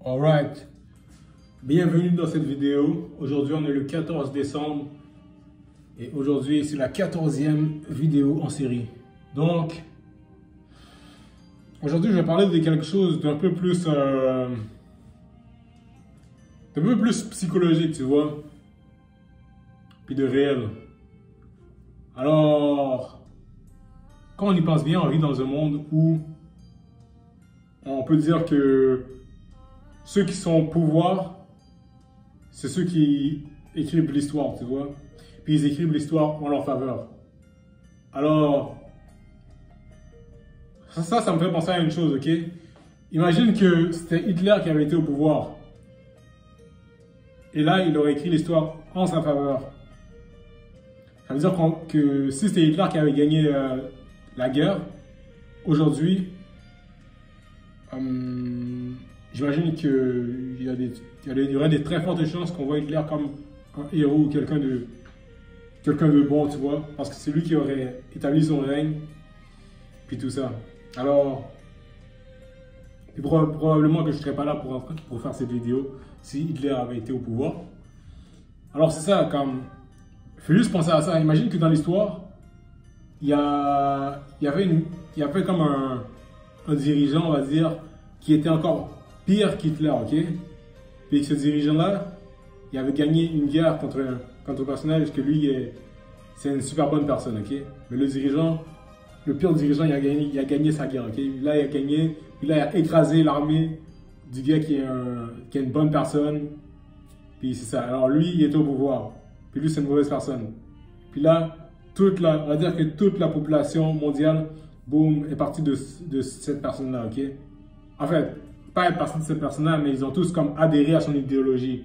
Alright, bienvenue dans cette vidéo. Aujourd'hui on est le 14 décembre et aujourd'hui c'est la 14e vidéo en série. Donc, aujourd'hui je vais parler de quelque chose d'un peu plus psychologique, tu vois, puis de réel. Alors, quand on y pense bien, on vit dans un monde où on peut dire que ceux qui sont au pouvoir, c'est ceux qui écrivent l'histoire, tu vois. Puis ils écrivent l'histoire en leur faveur. Alors, ça me fait penser à une chose, ok? Imagine que c'était Hitler qui avait été au pouvoir. Et là, il aurait écrit l'histoire en sa faveur. Ça veut dire que si c'était Hitler qui avait gagné la guerre, aujourd'hui, j'imagine qu'il y aurait des très fortes chances qu'on voit Hitler comme un héros ou quelqu'un de bon, tu vois, parce que c'est lui qui aurait établi son règne, puis tout ça. Alors, probablement que je ne serais pas là pour faire cette vidéo si Hitler avait été au pouvoir. Alors c'est ça, comme, il faut juste penser à ça. Imagine que dans l'histoire, il y avait comme un dirigeant, on va dire, qui était encore pire qu'Hitler, ok? Puis ce dirigeant-là, il avait gagné une guerre contre un personnage que lui, c'est une super bonne personne, ok? Mais le pire dirigeant, il a gagné sa guerre, ok? Là, il a gagné, puis là, il a écrasé l'armée du gars qui est une bonne personne. Puis c'est ça. Alors lui, il était au pouvoir. Puis lui, c'est une mauvaise personne. Puis là, on va dire que toute la population mondiale, boum, est partie de cette personne-là, ok? En fait, pas être partie de cette personne-là, mais ils ont tous comme adhéré à son idéologie.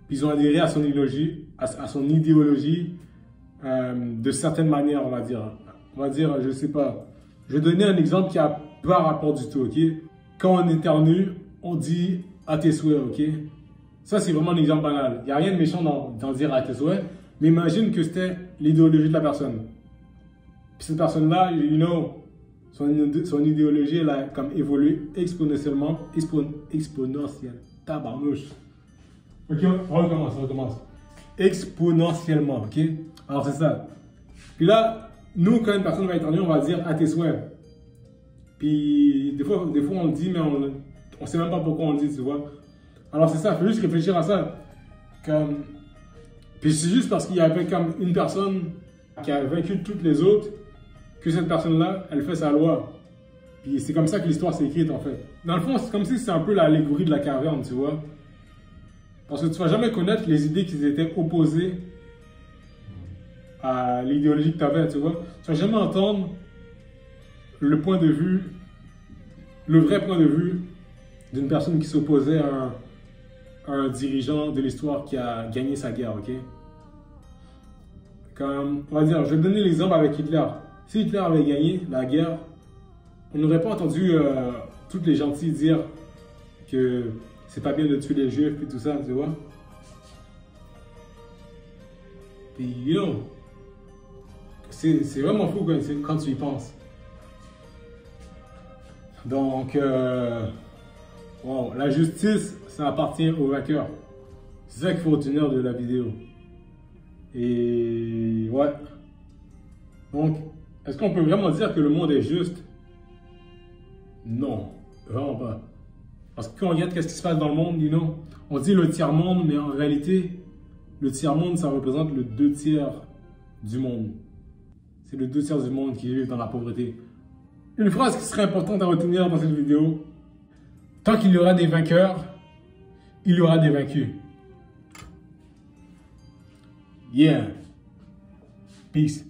Puis ils ont adhéré à son idéologie, de certaines manières, on va dire. On va dire, je sais pas. Je vais donner un exemple qui a pas rapport du tout, ok? Quand on éternue, on dit à tes souhaits, ok? Ça, c'est vraiment un exemple banal. Il n'y a rien de méchant dans dire à tes souhaits, mais imagine que c'était l'idéologie de la personne. Puis cette personne-là, son idéologie, elle a comme évolué exponentiellement. Tabarnouche. Ok, on recommence. Exponentiellement, ok? Alors c'est ça. Puis là, nous, quand une personne va éternuer, on va dire à tes souhaits. Puis des fois on le dit, mais on sait même pas pourquoi on le dit, tu vois. Alors c'est ça, il faut juste réfléchir à ça. Puis c'est juste parce qu'il y avait comme une personne qui a vaincu toutes les autres que cette personne-là, elle fait sa loi. Puis c'est comme ça que l'histoire s'est écrite en fait. Dans le fond, c'est comme si c'était un peu l'allégorie de la caverne, tu vois. Parce que tu vas jamais connaître les idées qui étaient opposées à l'idéologie que tu avais, tu vois. Tu vas jamais entendre le vrai point de vue d'une personne qui s'opposait à un dirigeant de l'histoire qui a gagné sa guerre, ok? Comme, on va dire, je vais donner l'exemple avec Hitler. Si Hitler avait gagné la guerre, on n'aurait pas entendu tous les gentils dire que c'est pas bien de tuer les juifs et tout ça, tu vois? Puis, c'est vraiment fou quand tu y penses. Donc, wow, la justice, ça appartient au vainqueur. C'est ça qu'il faut retenir de la vidéo. Et ouais. Donc, est-ce qu'on peut vraiment dire que le monde est juste? Non, vraiment pas. Parce que quand on regarde ce qui se passe dans le monde, on dit le tiers-monde, mais en réalité, le tiers-monde, ça représente le 2/3 du monde. C'est le 2/3 du monde qui vit dans la pauvreté. Une phrase qui serait importante à retenir dans cette vidéo: tant qu'il y aura des vainqueurs, il y aura des vaincus. Yeah. Peace.